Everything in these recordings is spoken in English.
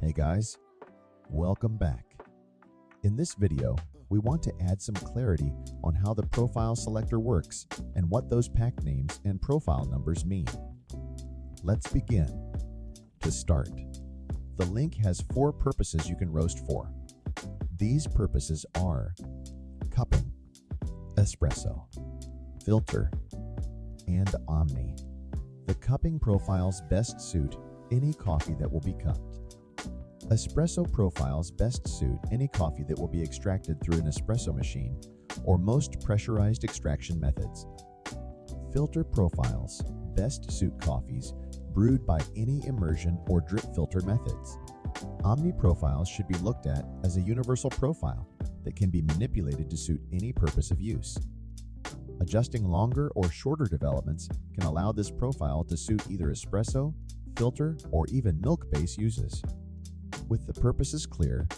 Hey guys, welcome back. In this video, we want to add some clarity on how the profile selector works and what those pack names and profile numbers mean. Let's begin. To start, the link has 4 purposes you can roast for. These purposes are cupping, espresso, filter, and omni. The cupping profiles best suit any coffee that will be cupped. Espresso profiles best suit any coffee that will be extracted through an espresso machine or most pressurized extraction methods. Filter profiles best suit coffees brewed by any immersion or drip filter methods. Omni profiles should be looked at as a universal profile that can be manipulated to suit any purpose of use. Adjusting longer or shorter developments can allow this profile to suit either espresso, filter, or even milk-based uses. With the purposes clear,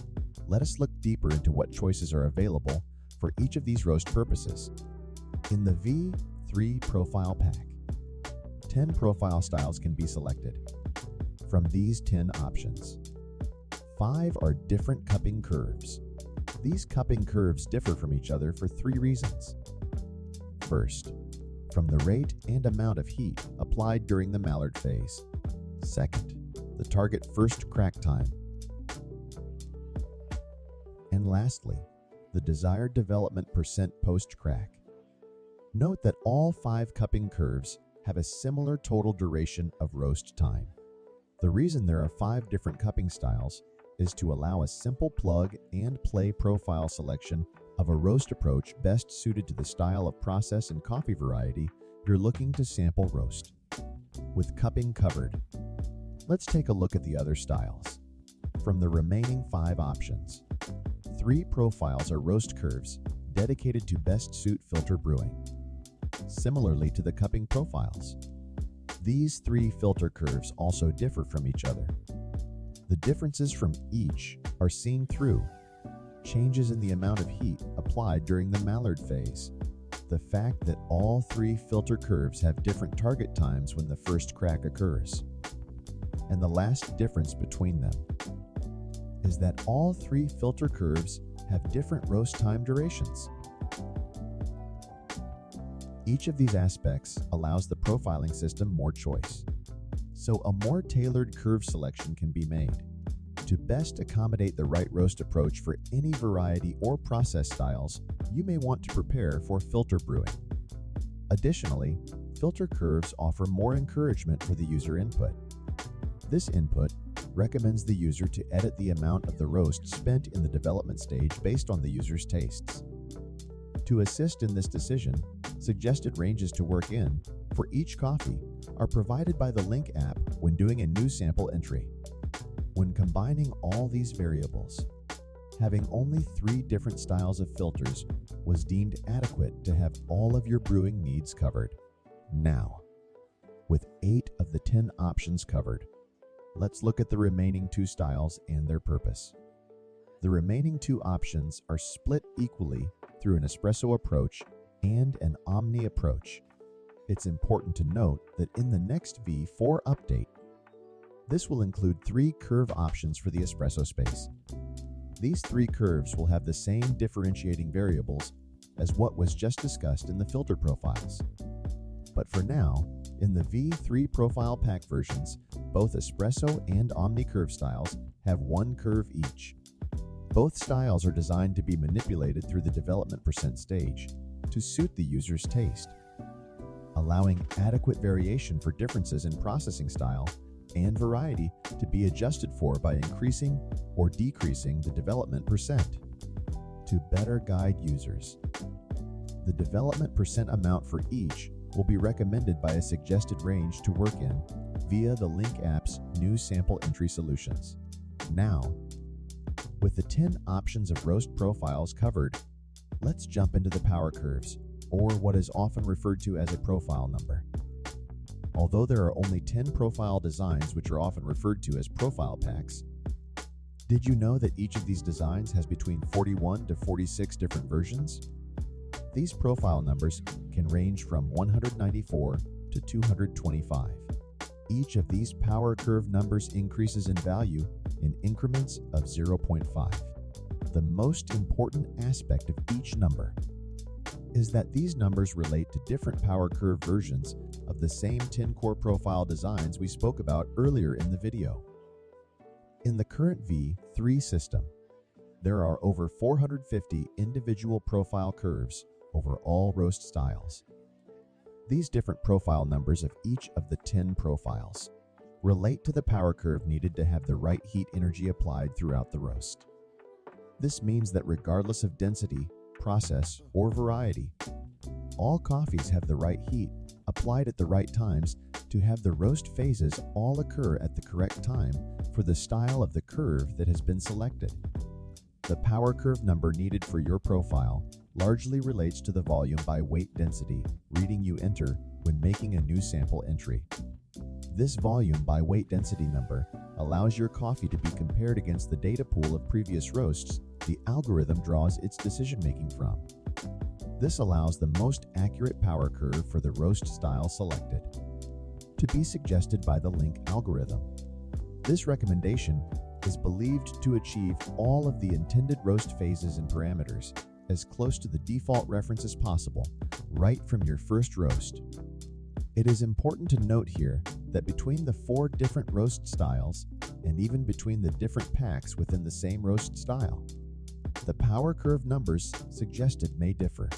let us look deeper into what choices are available for each of these roast purposes. In the V3 Profile Pack, 10 profile styles can be selected. From these 10 options, 5 are different cupping curves. These cupping curves differ from each other for 3 reasons. First, from the rate and amount of heat applied during the Maillard phase. Second, the target first crack time. And lastly, the desired development percent post-crack. Note that all 5 cupping curves have a similar total duration of roast time. The reason there are 5 different cupping styles is to allow a simple plug and play profile selection of a roast approach best suited to the style of process and coffee variety you're looking to sample roast. With cupping covered, let's take a look at the other styles. From the remaining 5 options, 3 profiles are roast curves dedicated to best suit filter brewing. Similarly to the cupping profiles, these 3 filter curves also differ from each other. The differences from each are seen through changes in the amount of heat applied during the Maillard phase, the fact that all 3 filter curves have different target times when the first crack occurs, and the last difference between them is that all 3 filter curves have different roast time durations. Each of these aspects allows the profiling system more choice, so a more tailored curve selection can be made to best accommodate the right roast approach for any variety or process styles you may want to prepare for filter brewing. Additionally, filter curves offer more encouragement for the user input. This input recommends the user to edit the amount of the roast spent in the development stage based on the user's tastes. To assist in this decision, suggested ranges to work in for each coffee are provided by the Link app when doing a new sample entry. When combining all these variables, having only 3 different styles of filters was deemed adequate to have all of your brewing needs covered. Now, with 8 of the 10 options covered, let's look at the remaining 2 styles and their purpose. The remaining 2 options are split equally through an espresso approach and an omni approach. It's important to note that in the next V4 update, this will include 3 curve options for the espresso space. These 3 curves will have the same differentiating variables as what was just discussed in the filter profiles. But for now, in the V3 Profile Pack versions, both espresso and omni curve styles have 1 curve each. Both styles are designed to be manipulated through the development percent stage to suit the user's taste, allowing adequate variation for differences in processing style and variety to be adjusted for by increasing or decreasing the development percent. To better guide users, the development percent amount for each will be recommended by a suggested range to work in via the Link app's new sample entry solutions. Now, with the 10 options of roast profiles covered, let's jump into the power curves, or what is often referred to as a profile number. Although there are only 10 profile designs which are often referred to as profile packs, did you know that each of these designs has between 41 to 46 different versions? These profile numbers can range from 194 to 225. Each of these power curve numbers increases in value in increments of 0.5. The most important aspect of each number is that these numbers relate to different power curve versions of the same 10-core profile designs we spoke about earlier in the video. In the current V3 system, there are over 450 individual profile curves over all roast styles. These different profile numbers of each of the 10 profiles relate to the power curve needed to have the right heat energy applied throughout the roast. This means that regardless of density, process, or variety, all coffees have the right heat applied at the right times to have the roast phases all occur at the correct time for the style of the curve that has been selected. The power curve number needed for your profile largely relates to the volume by weight density reading you enter when making a new sample entry. This volume by weight density number allows your coffee to be compared against the data pool of previous roasts the algorithm draws its decision-making from. This allows the most accurate power curve for the roast style selected to be suggested by the link algorithm. This recommendation is believed to achieve all of the intended roast phases and parameters as close to the default reference as possible, right from your first roast. It is important to note here that between the 4 different roast styles, and even between the different packs within the same roast style, the power curve numbers suggested may differ,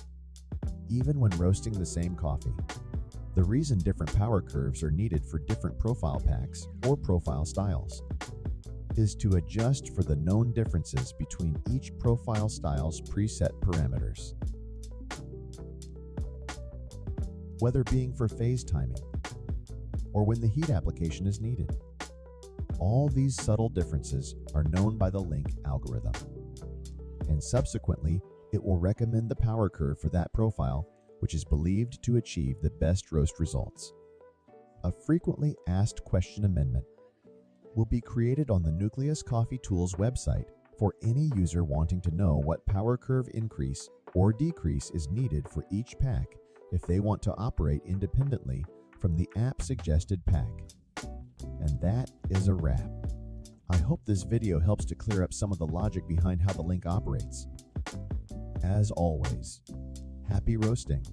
even when roasting the same coffee. The reason different power curves are needed for different profile packs or profile styles is to adjust for the known differences between each profile style's preset parameters, whether being for phase timing or when the heat application is needed. All these subtle differences are known by the link algorithm, and subsequently it will recommend the power curve for that profile which is believed to achieve the best roast results. A frequently asked question amendment will be created on the Nucleus Coffee Tools website for any user wanting to know what power curve increase or decrease is needed for each pack if they want to operate independently from the app suggested pack. And that is a wrap. I hope this video helps to clear up some of the logic behind how the link operates. As always, happy roasting.